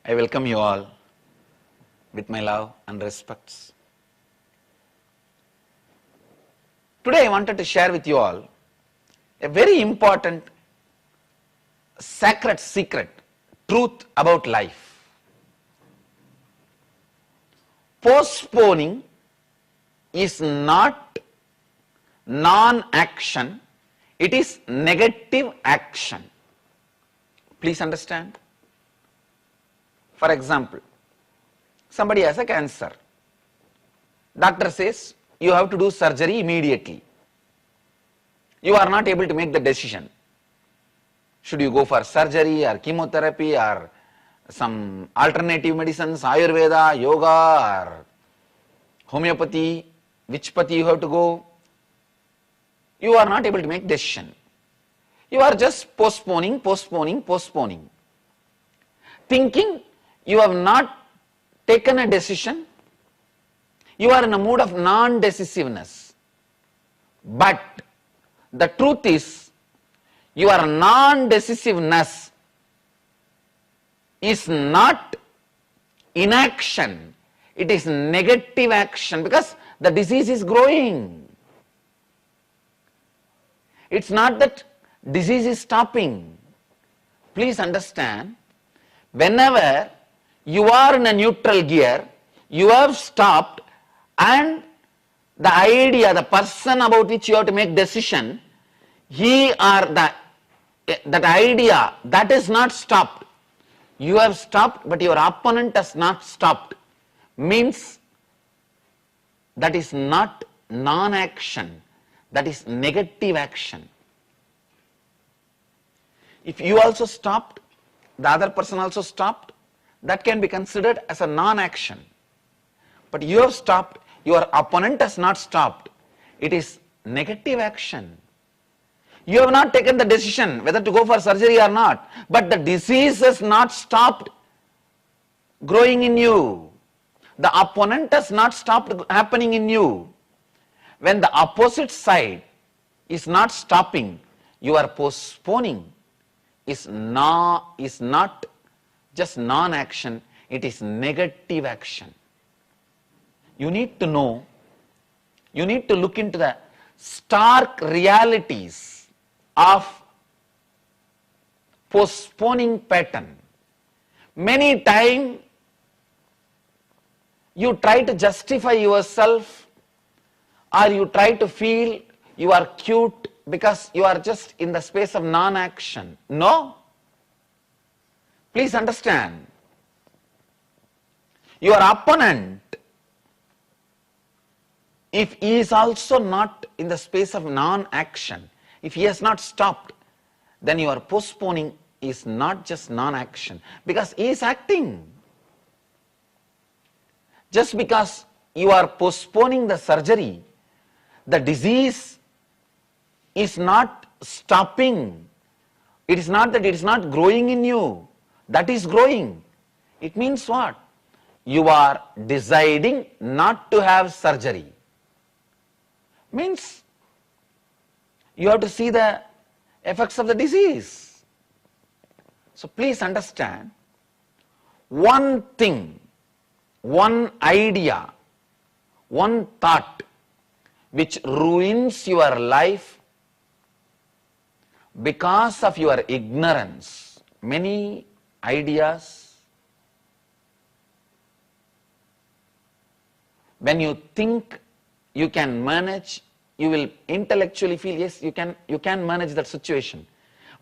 I welcome you all with my love and respects. Today I wanted to share with you all a very important sacred secret truth about life. Postponing is not non-action, it is negative action. Please understand. For example, somebody has a cancer. Doctor says you have to do surgery immediately. You are not able to make the decision. Should you go for surgery or chemotherapy or some alternative medicines, Ayurveda, yoga or homeopathy, which path you have to go? You are not able to make decision. You are just postponing. Thinking you have not taken a decision, you are in a mood of non-decisiveness. But the truth is, your non-decisiveness is not inaction, it is negative action because the disease is growing. It's not that disease is stopping. Please understand, whenever you are in a neutral gear, you have stopped and the idea, the person about which you have to make decision, he or that idea, that is not stopped. You have stopped, but your opponent has not stopped. Means that is not non-action, that is negative action. If you also stopped, the other person also stopped, that can be considered as a non-action. But you have stopped, your opponent has not stopped. It is negative action. You have not taken the decision whether to go for surgery or not, but the disease has not stopped growing in you. The opponent has not stopped happening in you. When the opposite side is not stopping, you are postponing. Is not just non-action, it is negative action. You need to know, you need to look into the stark realities of postponing pattern. Many times you try to justify yourself or you try to feel you are cute because you are just in the space of non-action. No. Please understand. Your opponent, if he is also not in the space of non-action, if he has not stopped, then your postponing is not just non-action because he is acting. Just because you are postponing the surgery, the disease is not stopping. It is not that it is not growing in you. That is growing. It means what? You are deciding not to have surgery. Means you have to see the effects of the disease. So please understand, one thing, one idea, one thought which ruins your life because of your ignorance. Many ideas, when you think you can manage, you will intellectually feel, yes, you can manage that situation.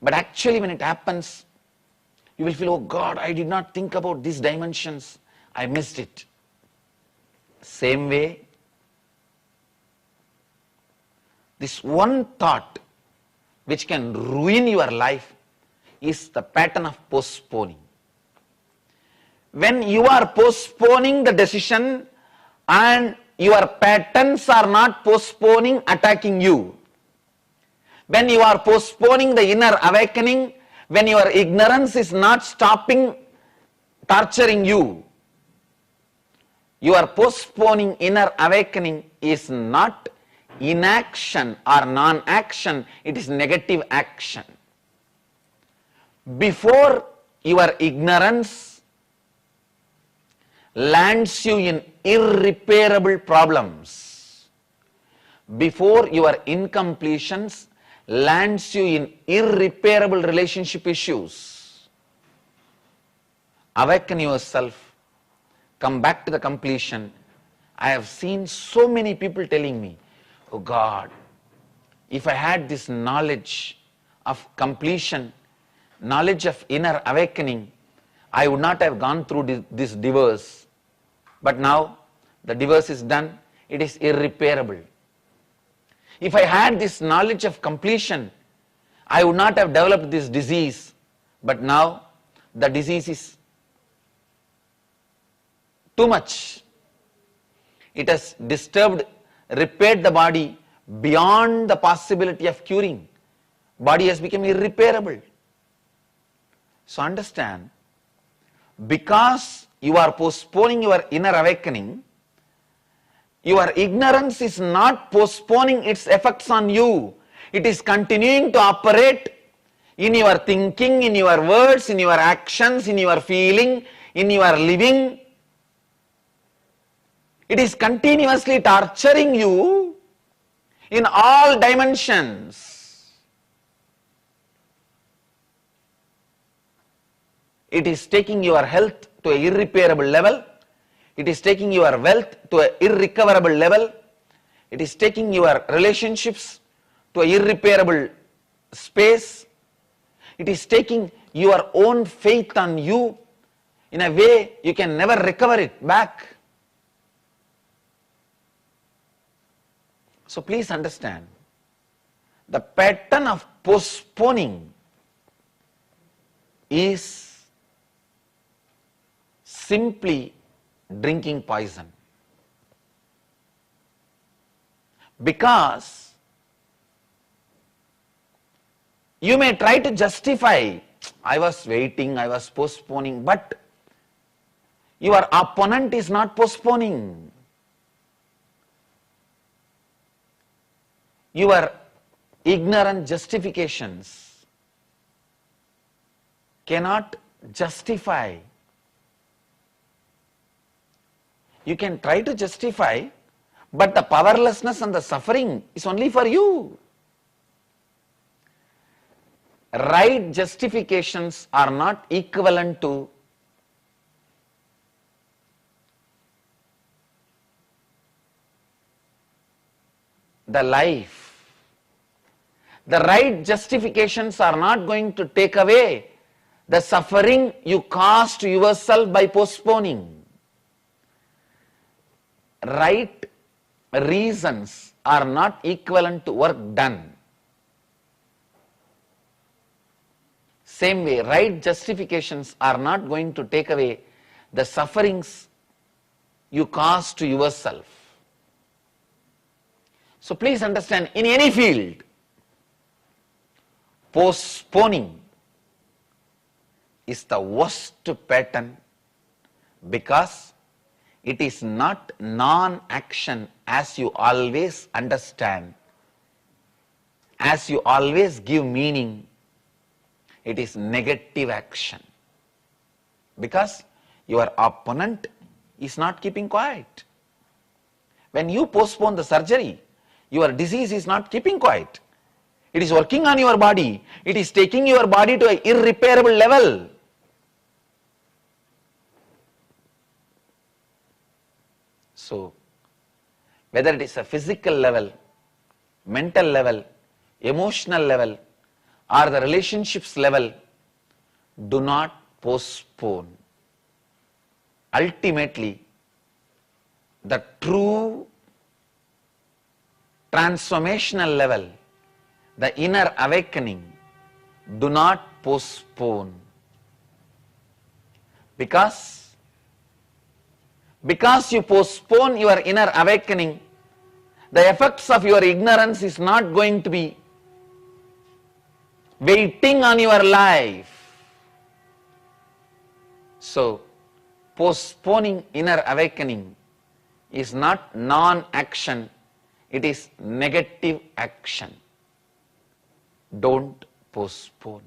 But actually when it happens, you will feel, oh God, I did not think about these dimensions, I missed it. Same way, this one thought which can ruin your life is the pattern of postponing. When you are postponing the decision and your patterns are not postponing, attacking you. When you are postponing the inner awakening, when your ignorance is not stopping torturing you, your postponing inner awakening is not inaction or non-action, it is negative action. Before your ignorance lands you in irreparable problems. Before your incompletions lands you in irreparable relationship issues. Awaken yourself, come back to the completion. I have seen so many people telling me, oh God, if I had this knowledge of completion, knowledge of inner awakening, I would not have gone through this divorce. But now the divorce is done, it is irreparable. If I had this knowledge of completion, I would not have developed this disease. But now the disease is too much. It has disturbed, repaired the body beyond the possibility of curing. Body has become irreparable. So understand, because you are postponing your inner awakening, your ignorance is not postponing its effects on you. It is continuing to operate in your thinking, in your words, in your actions, in your feeling, in your living. It is continuously torturing you in all dimensions. It is taking your health to an irreparable level. It is taking your wealth to an irrecoverable level. It is taking your relationships to an irreparable space. It is taking your own faith on you in a way you can never recover it back. So please understand, the pattern of postponing is simply drinking poison. Because you may try to justify, I was waiting, I was postponing, but your opponent is not postponing. Your ignorant justifications cannot justify. You can try to justify, but the powerlessness and the suffering is only for you. Right justifications are not equivalent to the life. The right justifications are not going to take away the suffering you caused to yourself by postponing. Right reasons are not equivalent to work done. Same way, right justifications are not going to take away the sufferings you caused to yourself. So please understand, in any field, postponing is the worst pattern, because it is not non-action as you always understand, as you always give meaning. It is negative action, because your opponent is not keeping quiet. When you postpone the surgery, your disease is not keeping quiet. It is working on your body. It is taking your body to an irreparable level. So, whether it is a physical level, mental level, emotional level, or the relationships level, do not postpone. Ultimately, the true transformational level, the inner awakening, do not postpone. Because you postpone your inner awakening, the effects of your ignorance is not going to be waiting on your life. So, postponing inner awakening is not non-action, it is negative action. Don't postpone.